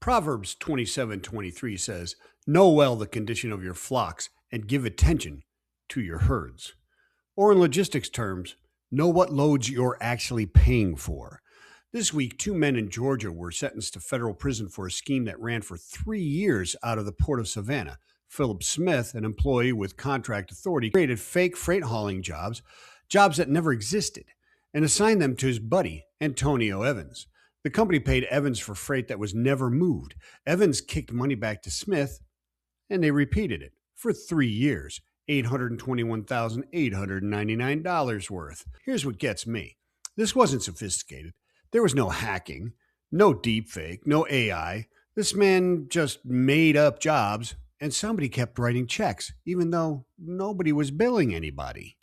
Proverbs 27:23 says, "Know well the condition of your flocks and give attention to your herds." Or in logistics terms, know what loads you're actually paying for. This week, two men in Georgia were sentenced to federal prison for a scheme that ran for 3 years out of the port of Savannah. Philip Smith, an employee with contract authority, created fake freight hauling jobs that never existed, and assigned them to his buddy, Antonio Evans. The company paid Evans for freight that was never moved. Evans kicked money back to Smith, and they repeated it for 3 years, $821,899 worth. Here's what gets me. This wasn't sophisticated. There was no hacking, no deepfake, no AI. This man just made up jobs, and somebody kept writing checks, even though nobody was billing anybody.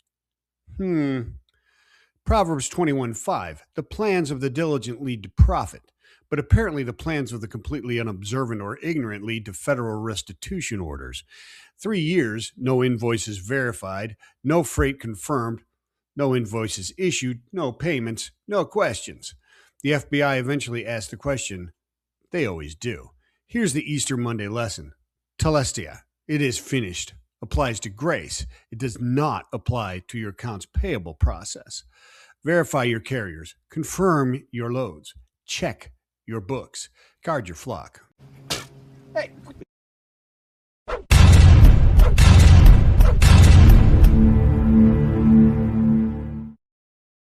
Proverbs 21:5, the plans of the diligent lead to profit, but apparently the plans of the completely unobservant or ignorant lead to federal restitution orders. 3 years, no invoices verified, no freight confirmed, no invoices issued, no payments, no questions. The FBI eventually asked the question. They always do. Here's the Easter Monday lesson. Telestia, it is finished, applies to grace. It does not apply to your accounts payable process. Verify your carriers, confirm your loads, check your books, guard your flock. Hey.